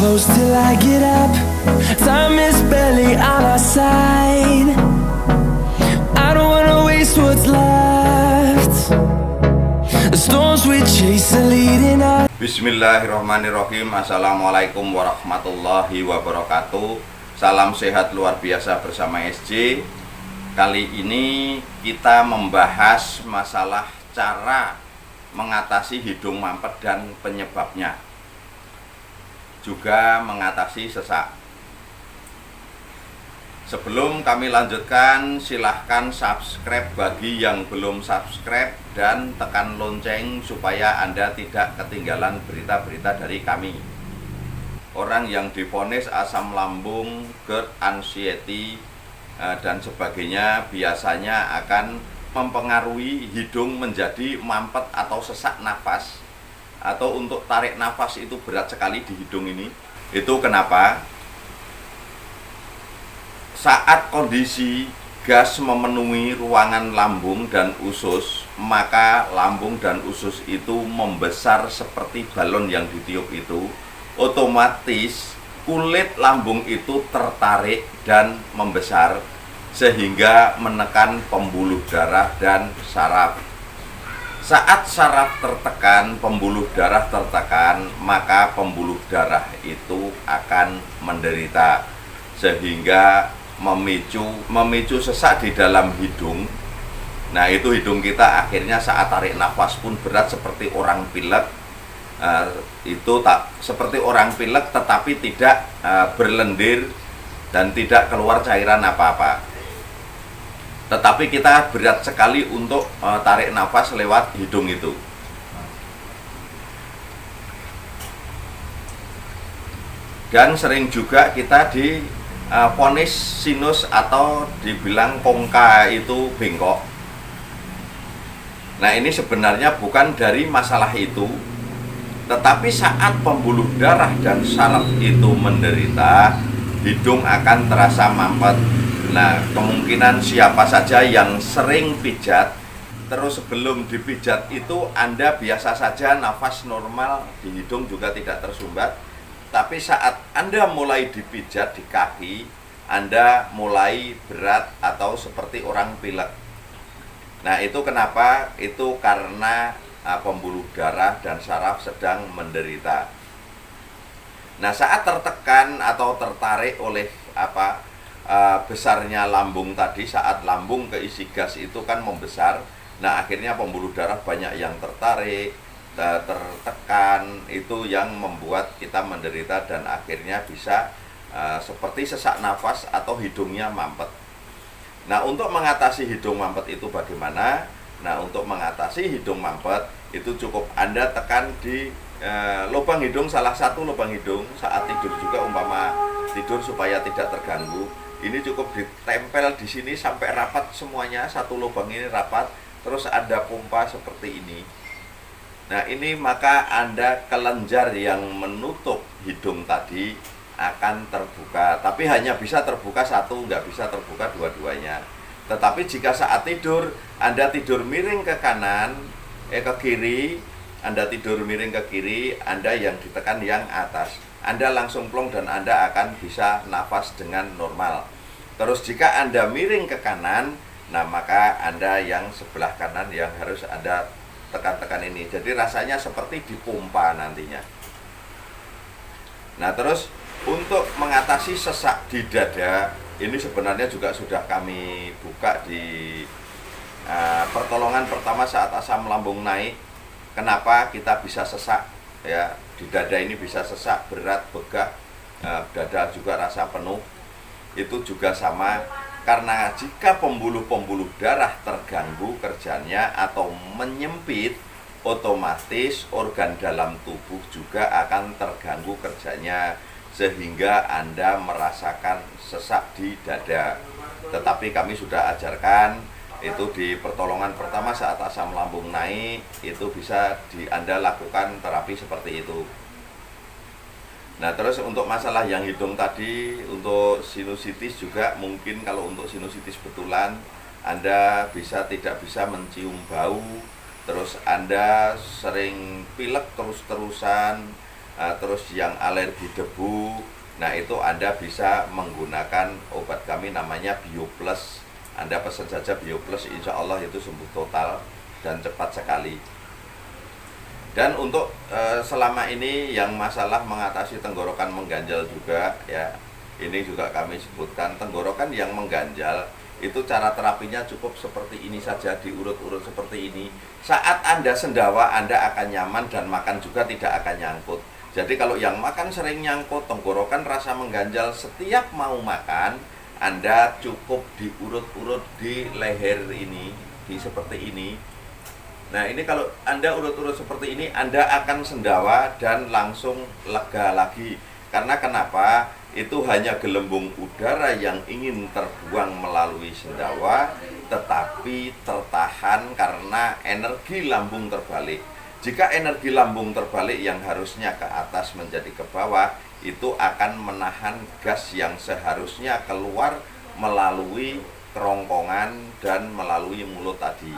close till I get up. Time is barely on our side. I don't wanna waste what's left. The storms we chase are leading us. Bismillahirrahmanirrahim. Assalamualaikum warahmatullahi wabarakatuh. Salam sehat luar biasa bersama SJ. Kali ini kita membahas masalah cara mengatasi hidung mampet dan penyebabnya, juga mengatasi sesak. Sebelum kami lanjutkan, silahkan subscribe bagi yang belum subscribe dan tekan lonceng supaya Anda tidak ketinggalan berita-berita dari kami. Orang yang divonis asam lambung, GERD, anxiety, dan sebagainya biasanya akan mempengaruhi hidung menjadi mampet atau sesak nafas, atau untuk tarik nafas itu berat sekali di hidung ini. Itu kenapa? Saat kondisi gas memenuhi ruangan lambung dan usus, maka lambung dan usus itu membesar seperti balon yang ditiup itu. Otomatis kulit lambung itu tertarik dan membesar sehingga menekan pembuluh darah dan saraf. Saat saraf tertekan, pembuluh darah tertekan, maka pembuluh darah itu akan menderita sehingga memicu sesak di dalam hidung. Nah, itu hidung kita akhirnya saat tarik nafas pun berat seperti orang pilek. Itu tak seperti orang pilek tetapi tidak berlendir dan tidak keluar cairan apa-apa. Tetapi kita berat sekali untuk tarik nafas lewat hidung itu. Dan sering juga kita divonis sinus atau dibilang kongka itu bengkok. Nah, ini sebenarnya bukan dari masalah itu, tetapi saat pembuluh darah dan saraf itu menderita, hidung akan terasa mampet. Nah, kemungkinan siapa saja yang sering pijat, terus sebelum dipijat itu Anda biasa saja nafas normal, di hidung juga tidak tersumbat. Tapi saat Anda mulai dipijat di kaki, Anda mulai berat atau seperti orang pilek. Nah, itu kenapa? Itu karena pembuluh darah dan saraf sedang menderita. Nah, saat tertekan atau tertarik oleh besarnya lambung tadi, saat lambung keisi gas itu kan membesar. Nah, akhirnya pembuluh darah banyak yang tertarik, tertekan, itu yang membuat kita menderita dan akhirnya bisa seperti sesak nafas atau hidungnya mampet. Nah, untuk mengatasi hidung mampet itu bagaimana? Nah, untuk mengatasi hidung mampet itu cukup Anda tekan di lubang hidung, salah satu lubang hidung saat tidur juga, umpama tidur supaya tidak terganggu. Ini cukup ditempel di sini sampai rapat semuanya, satu lubang ini rapat, terus ada pompa seperti ini. Nah, ini maka Anda kelenjar yang menutup hidung tadi akan terbuka, tapi hanya bisa terbuka satu, nggak bisa terbuka dua-duanya. Tetapi jika saat tidur Anda tidur miring ke kanan, ke kiri, Anda tidur miring ke kiri, Anda yang ditekan yang atas, Anda langsung plong dan Anda akan bisa nafas dengan normal. Terus jika Anda miring ke kanan, nah maka Anda yang sebelah kanan yang harus Anda tekan-tekan ini. Jadi rasanya seperti dipompa nantinya. Nah, terus untuk mengatasi sesak di dada, ini sebenarnya juga sudah kami buka di pertolongan pertama saat asam lambung naik. Kenapa kita bisa sesak, ya, di dada ini bisa sesak, berat, begah, dada juga rasa penuh. Itu juga sama, karena jika pembuluh-pembuluh darah terganggu kerjanya atau menyempit, otomatis organ dalam tubuh juga akan terganggu kerjanya, sehingga Anda merasakan sesak di dada. Tetapi kami sudah ajarkan itu di pertolongan pertama saat asam lambung naik, itu bisa Anda lakukan terapi seperti itu. Nah, terus untuk masalah yang hidung tadi, untuk sinusitis juga mungkin kalau untuk sinusitis betulan Anda tidak bisa mencium bau, terus Anda sering pilek terus-terusan, terus yang alergi debu, nah itu Anda bisa menggunakan obat kami namanya BioPlus. Anda pesan saja BioPlus, insya Allah itu sembuh total dan cepat sekali. Dan untuk selama ini yang masalah mengatasi tenggorokan mengganjal juga ya, ini juga kami sebutkan, tenggorokan yang mengganjal itu cara terapinya cukup seperti ini saja, diurut-urut seperti ini. Saat Anda sendawa, Anda akan nyaman dan makan juga tidak akan nyangkut. Jadi kalau yang makan sering nyangkut, tenggorokan rasa mengganjal, setiap mau makan, Anda cukup diurut-urut di leher ini, di seperti ini. Nah ini kalau Anda urut-urut seperti ini, Anda akan sendawa dan langsung lega lagi. Karena kenapa? Itu hanya gelembung udara yang ingin terbuang melalui sendawa, tetapi tertahan karena energi lambung terbalik. Jika energi lambung terbalik yang harusnya ke atas menjadi ke bawah, itu akan menahan gas yang seharusnya keluar melalui kerongkongan dan melalui mulut tadi.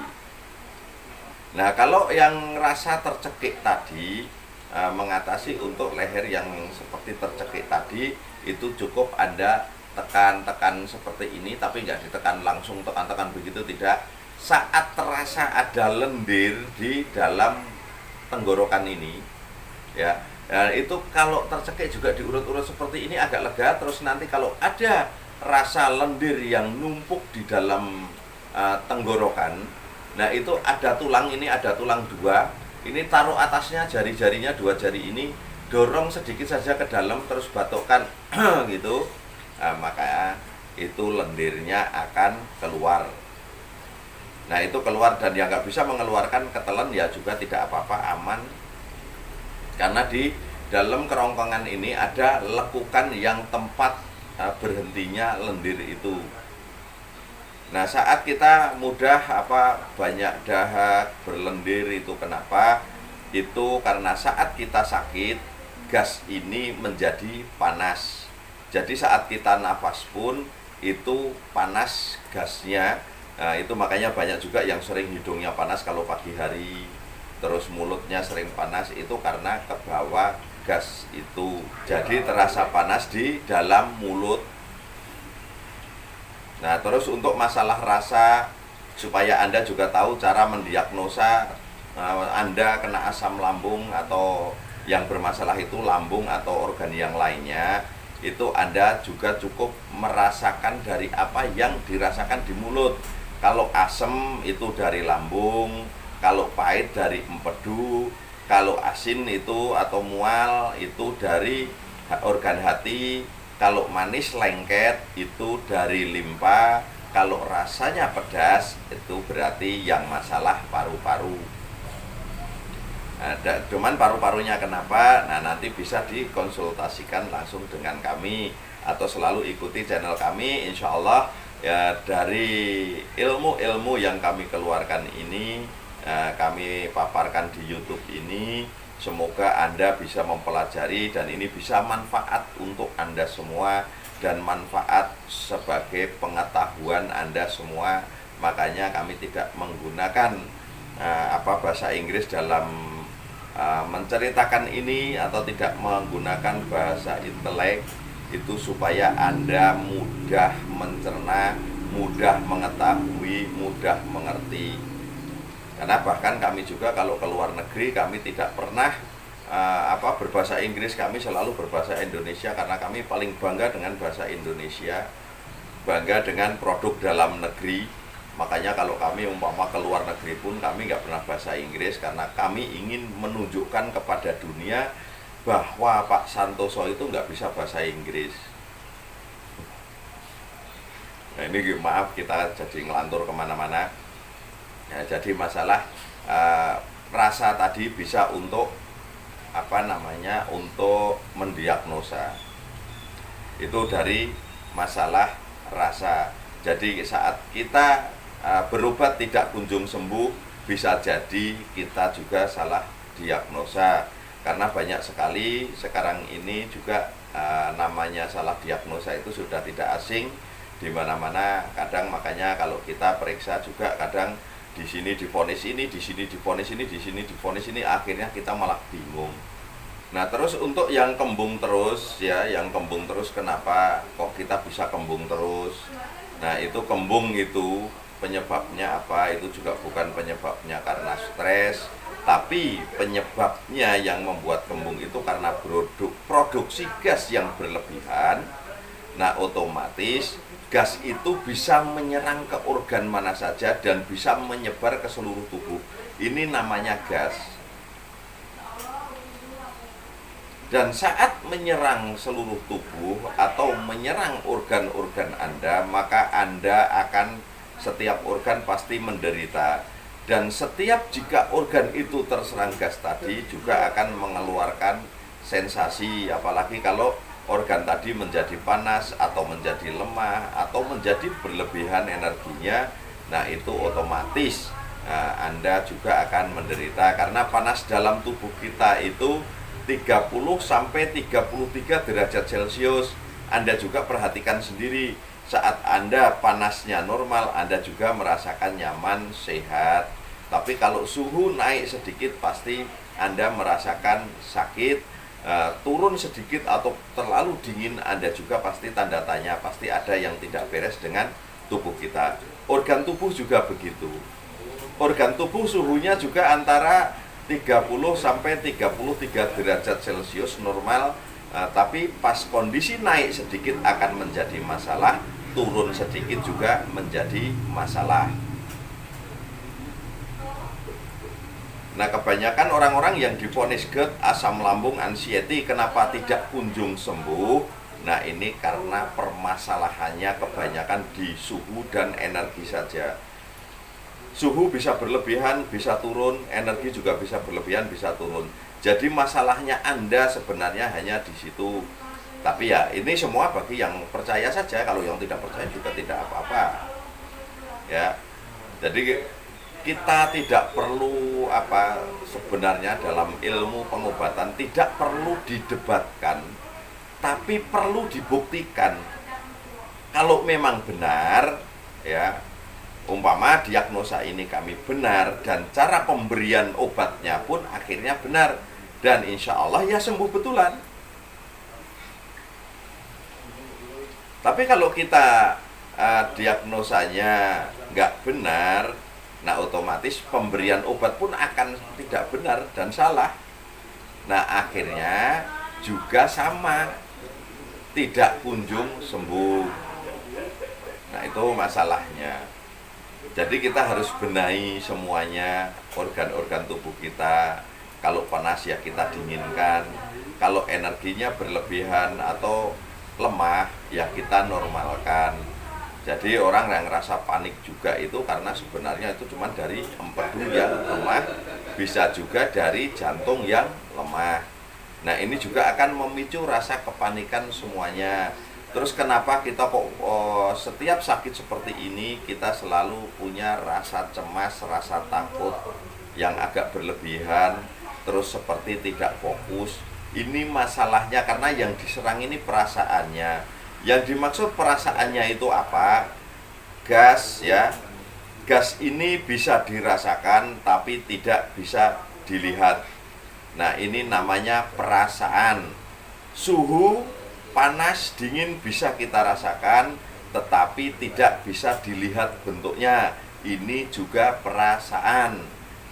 Nah kalau yang rasa tercekik tadi, mengatasi untuk leher yang seperti tercekik tadi, itu cukup Anda tekan-tekan seperti ini, tapi nggak ditekan langsung tekan-tekan begitu, tidak. Saat terasa ada lendir di dalam tenggorokan ini ya, itu kalau tercekik juga diurut-urut seperti ini agak lega. Terus nanti kalau ada rasa lendir yang numpuk di dalam tenggorokan, nah itu ada tulang, ini ada tulang dua, ini taruh atasnya jari-jarinya, dua jari ini dorong sedikit saja ke dalam, terus batukkan gitu, maka itu lendirnya akan keluar. Nah itu keluar, dan yang nggak bisa mengeluarkan ketelan ya juga tidak apa-apa, aman. Karena di dalam kerongkongan ini ada lekukan yang tempat berhentinya lendir itu. Nah saat kita mudah banyak dahak, berlendir, itu kenapa? Itu karena saat kita sakit, gas ini menjadi panas. Jadi saat kita nafas pun itu panas gasnya. Nah, itu makanya banyak juga yang sering hidungnya panas kalau pagi hari, terus mulutnya sering panas, itu karena ke bawah gas itu. Jadi terasa panas di dalam mulut. Nah, terus untuk masalah rasa, supaya Anda juga tahu cara mendiagnosa Anda kena asam lambung atau yang bermasalah itu lambung atau organ yang lainnya, itu Anda juga cukup merasakan dari apa yang dirasakan di mulut. Kalau asam itu dari lambung, kalau pahit dari empedu, kalau asin itu atau mual itu dari organ hati, kalau manis lengket itu dari limpa, kalau rasanya pedas itu berarti yang masalah paru-paru. Cuman paru-parunya kenapa? Nah nanti bisa dikonsultasikan langsung dengan kami, atau selalu ikuti channel kami, insya Allah ya. Dari ilmu-ilmu yang kami keluarkan ini, kami paparkan di YouTube ini, semoga Anda bisa mempelajari dan ini bisa manfaat untuk Anda semua dan manfaat sebagai pengetahuan Anda semua. Makanya kami tidak menggunakan bahasa Inggris dalam menceritakan ini, atau tidak menggunakan bahasa intelek, itu supaya Anda mudah mencerna, mudah mengetahui, mudah mengerti. Karena bahkan kami juga kalau ke luar negeri, kami tidak pernah berbahasa Inggris, kami selalu berbahasa Indonesia, karena kami paling bangga dengan bahasa Indonesia, bangga dengan produk dalam negeri. Makanya kalau kami umpama ke luar negeri pun kami nggak pernah bahasa Inggris, karena kami ingin menunjukkan kepada dunia bahwa Pak Santoso itu nggak bisa bahasa Inggris. Nah ini maaf kita jadi ngelantur kemana-mana. Ya, jadi masalah rasa tadi bisa untuk untuk mendiagnosa. Itu dari masalah rasa. Jadi saat kita berobat tidak kunjung sembuh, bisa jadi kita juga salah diagnosa. Karena banyak sekali sekarang ini juga namanya salah diagnosa itu sudah tidak asing di mana-mana. Kadang makanya kalau kita periksa juga kadang di sini divonis ini, di sini divonis ini, di sini divonis ini, akhirnya kita malah bingung. Nah, terus untuk yang kembung terus ya, yang kembung terus kenapa kok kita bisa kembung terus? Nah, itu kembung itu penyebabnya apa? Itu juga bukan penyebabnya karena stres, tapi penyebabnya yang membuat kembung itu karena produksi gas yang berlebihan. Nah, otomatis gas itu bisa menyerang ke organ mana saja dan bisa menyebar ke seluruh tubuh. Ini namanya gas. Dan saat menyerang seluruh tubuh atau menyerang organ-organ Anda, maka Anda akan, setiap organ pasti menderita. Dan setiap jika organ itu terserang gas tadi juga akan mengeluarkan sensasi, apalagi kalau organ tadi menjadi panas atau menjadi lemah atau menjadi berlebihan energinya. Nah, itu otomatis Anda juga akan menderita, karena panas dalam tubuh kita itu 30 sampai 33 derajat Celcius. Anda juga perhatikan sendiri, saat Anda panasnya normal, Anda juga merasakan nyaman, sehat. Tapi kalau suhu naik sedikit, pasti Anda merasakan sakit. Turun sedikit atau terlalu dingin, Anda juga pasti tanda tanya, pasti ada yang tidak beres dengan tubuh kita. Organ tubuh juga begitu. Organ tubuh suhunya juga antara 30 sampai 33 derajat Celcius normal, tapi pas kondisi naik sedikit akan menjadi masalah, turun sedikit juga menjadi masalah. Nah, kebanyakan orang-orang yang divonis GERD, asam lambung, anxiety, kenapa tidak kunjung sembuh? Nah, ini karena permasalahannya kebanyakan di suhu dan energi saja. Suhu bisa berlebihan, bisa turun, energi juga bisa berlebihan, bisa turun. Jadi masalahnya Anda sebenarnya hanya di situ. Tapi ya, ini semua bagi yang percaya saja, kalau yang tidak percaya juga tidak apa-apa. Ya. Jadi kita tidak perlu sebenarnya dalam ilmu pengobatan tidak perlu didebatkan, tapi perlu dibuktikan. Kalau memang benar, ya, umpama diagnosa ini kami benar dan cara pemberian obatnya pun akhirnya benar, dan insya Allah ya sembuh betulan. Tapi kalau kita diagnosanya nggak benar, nah otomatis pemberian obat pun akan tidak benar dan salah. Nah, akhirnya juga sama, tidak kunjung sembuh. Nah, itu masalahnya. Jadi kita harus benahi semuanya, organ-organ tubuh kita. Kalau panas ya kita dinginkan, kalau energinya berlebihan atau lemah ya kita normalkan. Jadi orang yang ngerasa panik juga itu karena sebenarnya itu cuma dari empedu yang lemah, bisa juga dari jantung yang lemah. Nah, ini juga akan memicu rasa kepanikan semuanya. Terus kenapa kita kok setiap sakit seperti ini kita selalu punya rasa cemas, rasa takut yang agak berlebihan, terus seperti tidak fokus. Ini masalahnya karena yang diserang ini perasaannya. Yang dimaksud perasaannya itu apa? Gas, ya. Gas ini bisa dirasakan tapi tidak bisa dilihat. Nah, ini namanya perasaan. Suhu, panas, dingin bisa kita rasakan tetapi tidak bisa dilihat bentuknya. Ini juga perasaan.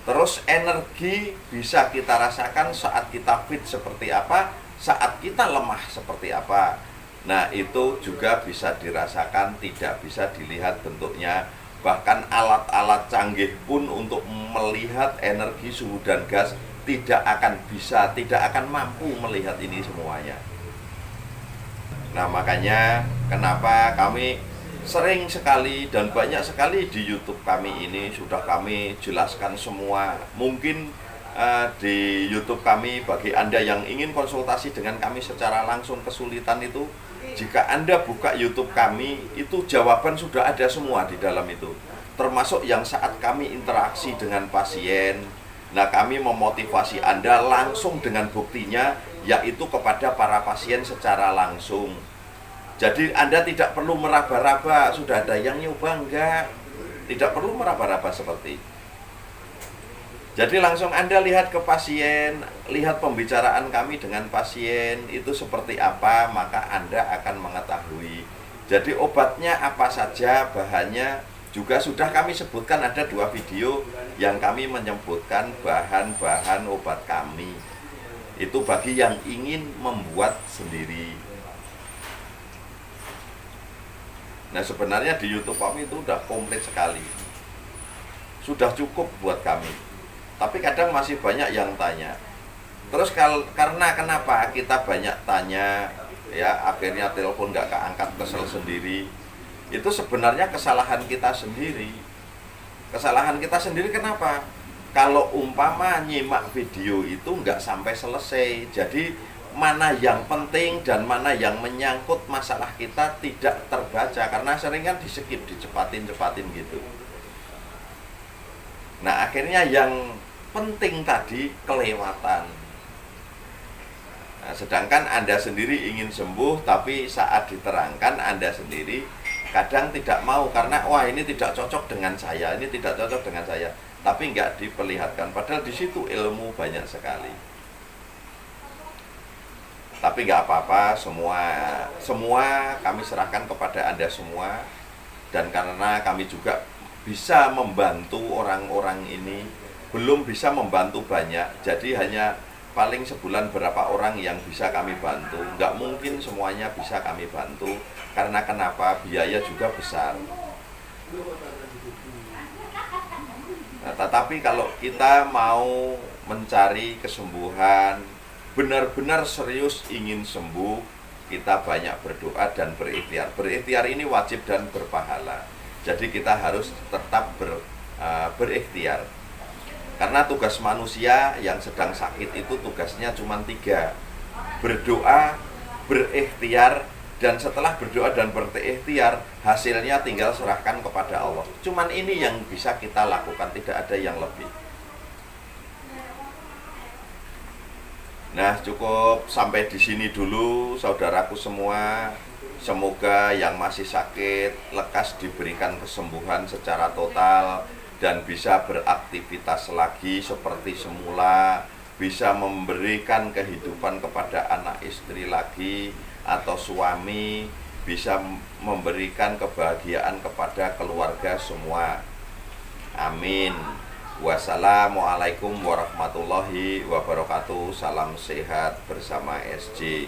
Terus energi bisa kita rasakan saat kita fit seperti apa, saat kita lemah seperti apa. Nah, itu juga bisa dirasakan, tidak bisa dilihat bentuknya. Bahkan alat-alat canggih pun untuk melihat energi, suhu, dan gas tidak akan bisa, tidak akan mampu melihat ini semuanya. Nah, makanya kenapa kami sering sekali dan banyak sekali di YouTube kami ini sudah kami jelaskan semua. Mungkin di YouTube kami, bagi Anda yang ingin konsultasi dengan kami secara langsung kesulitan itu, jika Anda buka YouTube kami, itu jawaban sudah ada semua di dalam itu. Termasuk yang saat kami interaksi dengan pasien. Nah, kami memotivasi Anda langsung dengan buktinya, yaitu kepada para pasien secara langsung. Jadi Anda tidak perlu meraba-raba, sudah ada yang nyoba enggak? Tidak perlu meraba-raba seperti itu. Jadi langsung Anda lihat ke pasien, lihat pembicaraan kami dengan pasien itu seperti apa, maka Anda akan mengetahui. Jadi obatnya apa saja, bahannya juga sudah kami sebutkan, ada 2 video yang kami menyebutkan bahan-bahan obat kami. Itu bagi yang ingin membuat sendiri. Nah sebenarnya di YouTube kami itu udah komplit sekali, sudah cukup buat kami. Tapi kadang masih banyak yang tanya. Terus karena kenapa kita banyak tanya, ya akhirnya telepon nggak keangkat, kesel sendiri. Itu sebenarnya kesalahan kita sendiri. Kesalahan kita sendiri kenapa? Kalau umpama nyimak video itu nggak sampai selesai. Jadi mana yang penting dan mana yang menyangkut masalah kita tidak terbaca. Karena sering kan di-skip, dicepatin gitu. Nah akhirnya yang penting tadi kelewatan. Nah, sedangkan Anda sendiri ingin sembuh, tapi saat diterangkan Anda sendiri kadang tidak mau karena wah ini tidak cocok dengan saya, ini tidak cocok dengan saya, tapi nggak diperlihatkan. Padahal di situ ilmu banyak sekali. Tapi nggak apa-apa, semua kami serahkan kepada Anda semua, dan karena kami juga bisa membantu orang-orang ini, belum bisa membantu banyak, jadi hanya paling sebulan berapa orang yang bisa kami bantu. Nggak mungkin semuanya bisa kami bantu, karena kenapa? Biaya juga besar. Nah, tetapi kalau kita mau mencari kesembuhan, benar-benar serius ingin sembuh, kita banyak berdoa dan berikhtiar. Berikhtiar ini wajib dan berpahala. Jadi kita harus tetap berikhtiar. Karena tugas manusia yang sedang sakit itu tugasnya cuma 3. Berdoa, berikhtiar, dan setelah berdoa dan berikhtiar, hasilnya tinggal serahkan kepada Allah. Cuman ini yang bisa kita lakukan, tidak ada yang lebih. Nah, cukup sampai di sini dulu saudaraku semua. Semoga yang masih sakit lekas diberikan kesembuhan secara total dan bisa beraktivitas lagi seperti semula, bisa memberikan kehidupan kepada anak istri lagi atau suami, bisa memberikan kebahagiaan kepada keluarga semua. Amin. Wassalamualaikum warahmatullahi wabarakatuh. Salam sehat bersama SJ.